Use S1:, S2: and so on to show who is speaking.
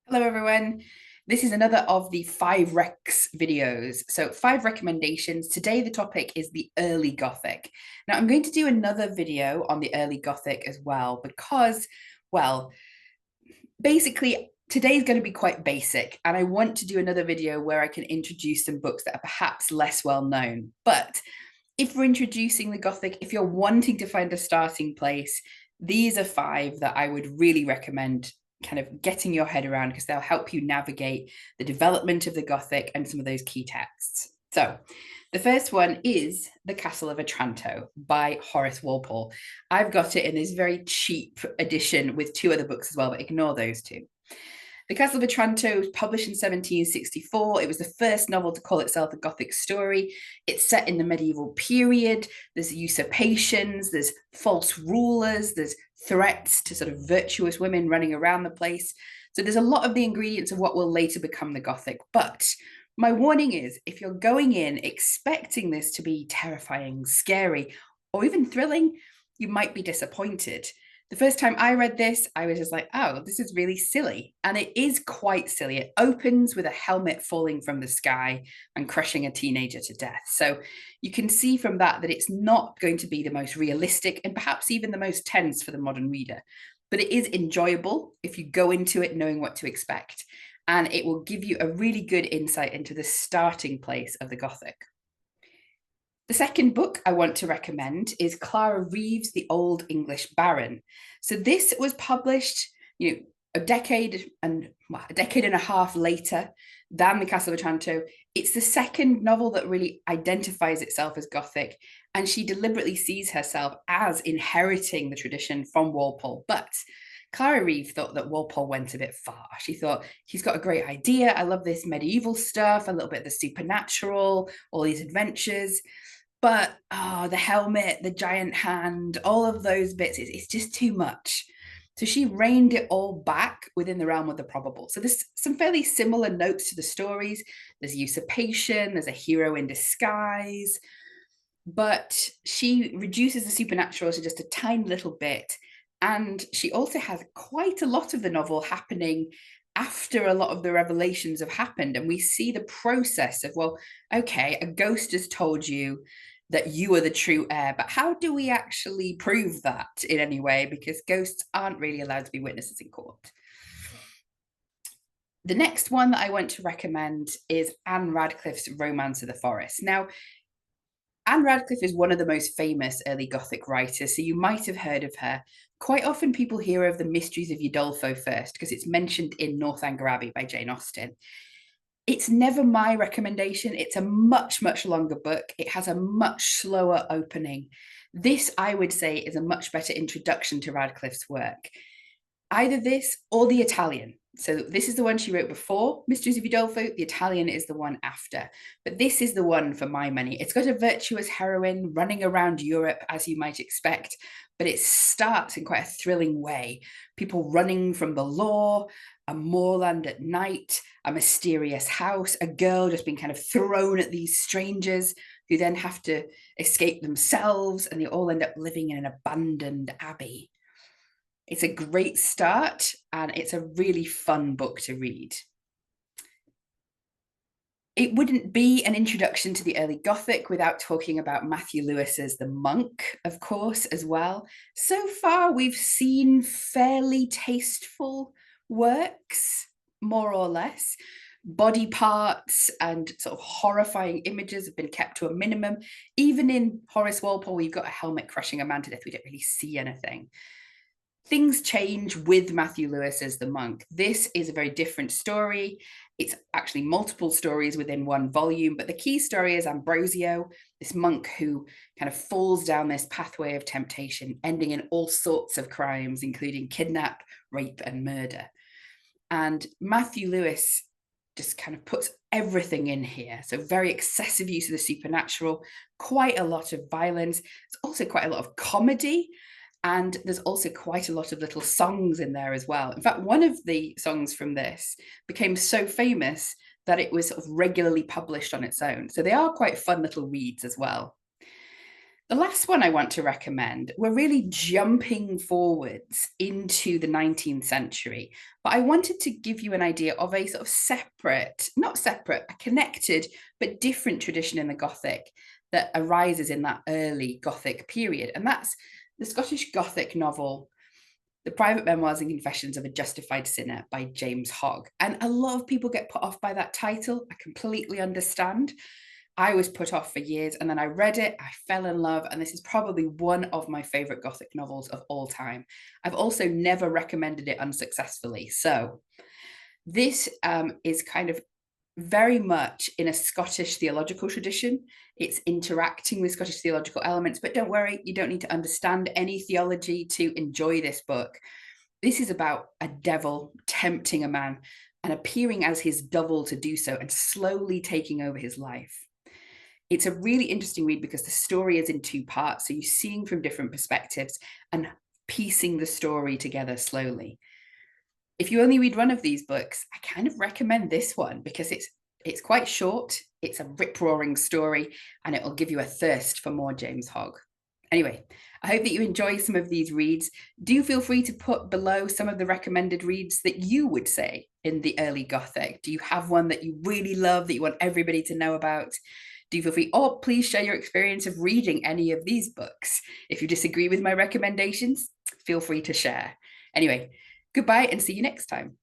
S1: Hello, everyone. This is another of the 5 recs videos. So 5 recommendations. Today, the topic is the early Gothic. Now, I'm going to do another video on the early Gothic as well, because, well, basically, today's going to be quite basic. And I want to do another video where I can introduce some books that are perhaps less well known. But if we're introducing the Gothic, if you're wanting to find a starting place, these are 5 that I would really recommend kind of getting your head around, because they'll help you navigate the development of the Gothic and some of those key texts. So the first one is The Castle of Atranto by Horace Walpole. I've got it in this very cheap edition with 2 other books as well, but ignore those 2. The Castle of Otranto was published in 1764. It was the first novel to call itself a Gothic story. It's set in the medieval period. There's usurpations, there's false rulers, there's threats to sort of virtuous women running around the place. So there's a lot of the ingredients of what will later become the Gothic. But my warning is, if you're going in expecting this to be terrifying, scary, or even thrilling, you might be disappointed. The first time I read this, I was just like, oh, this is really silly. And it is quite silly. It opens with a helmet falling from the sky and crushing a teenager to death. So you can see from that that it's not going to be the most realistic and perhaps even the most tense for the modern reader. But it is enjoyable if you go into it knowing what to expect. And it will give you a really good insight into the starting place of the Gothic. The second book I want to recommend is Clara Reeves' The Old English Baron. So this was published, a decade and a half later than The Castle of Otranto. It's the second novel that really identifies itself as Gothic, and she deliberately sees herself as inheriting the tradition from Walpole. But Clara Reeve thought that Walpole went a bit far. She thought, he's got a great idea. I love this medieval stuff, a little bit of the supernatural, all these adventures. But the helmet, the giant hand, all of those bits, it's just too much. So she reined it all back within the realm of the probable. So there's some fairly similar notes to the stories. There's usurpation, there's a hero in disguise, but she reduces the supernatural to just a tiny little bit. And she also has quite a lot of the novel happening after a lot of the revelations have happened. And we see the process of, well, okay, a ghost has told you that you are the true heir, but how do we actually prove that in any way? Because ghosts aren't really allowed to be witnesses in court. The next one that I want to recommend is Anne Radcliffe's Romance of the Forest. Now, Anne Radcliffe is one of the most famous early Gothic writers, so you might have heard of her. Quite often people hear of the Mysteries of Udolpho first, because it's mentioned in Northanger Abbey by Jane Austen. It's never my recommendation. It's a much, much longer book. It has a much slower opening. This, I would say, is a much better introduction to Radcliffe's work. Either this or The Italian. So this is the one she wrote before Mysteries of Udolpho. The Italian is the one after. But this is the one for my money. It's got a virtuous heroine running around Europe, as you might expect, but it starts in quite a thrilling way. People running from the law, a moorland at night, a mysterious house, a girl just being kind of thrown at these strangers who then have to escape themselves, and they all end up living in an abandoned abbey. It's a great start, and it's a really fun book to read. It wouldn't be an introduction to the early Gothic without talking about Matthew Lewis's The Monk, of course, as well. So far, we've seen fairly tasteful works, more or less. Body parts and sort of horrifying images have been kept to a minimum. Even in Horace Walpole, we've got a helmet crushing a man to death. We don't really see anything. Things change with Matthew Lewis as the monk. This is a very different story. It's actually multiple stories within one volume, but the key story is Ambrosio, this monk who kind of falls down this pathway of temptation, ending in all sorts of crimes, including kidnap, rape, and murder. And Matthew Lewis just kind of puts everything in here. So very excessive use of the supernatural, quite a lot of violence. It's also quite a lot of comedy. And there's also quite a lot of little songs in there as well. In fact, one of the songs from this became so famous that it was sort of regularly published on its own. So they are quite fun little reads as well. The last one I want to recommend, we're really jumping forwards into the 19th century, but I wanted to give you an idea of a sort of separate, not separate, a connected, but different tradition in the Gothic that arises in that early Gothic period. And that's the Scottish Gothic novel, The Private Memoirs and Confessions of a Justified Sinner by James Hogg. And a lot of people get put off by that title. I completely understand. I was put off for years, and then I read it, I fell in love, and this is probably one of my favorite Gothic novels of all time. I've also never recommended it unsuccessfully. So this is kind of very much in a Scottish theological tradition. It's interacting with Scottish theological elements, but don't worry, you don't need to understand any theology to enjoy this book. This is about a devil tempting a man and appearing as his double to do so and slowly taking over his life. It's a really interesting read because the story is in two parts. So you're seeing from different perspectives and piecing the story together slowly. If you only read one of these books, I kind of recommend this one because it's quite short, it's a rip-roaring story, and it'll give you a thirst for more James Hogg. Anyway, I hope that you enjoy some of these reads. Do feel free to put below some of the recommended reads that you would say in the early Gothic. Do you have one that you really love that you want everybody to know about? Do feel free, or please share your experience of reading any of these books. If you disagree with my recommendations, feel free to share. Anyway, goodbye and see you next time.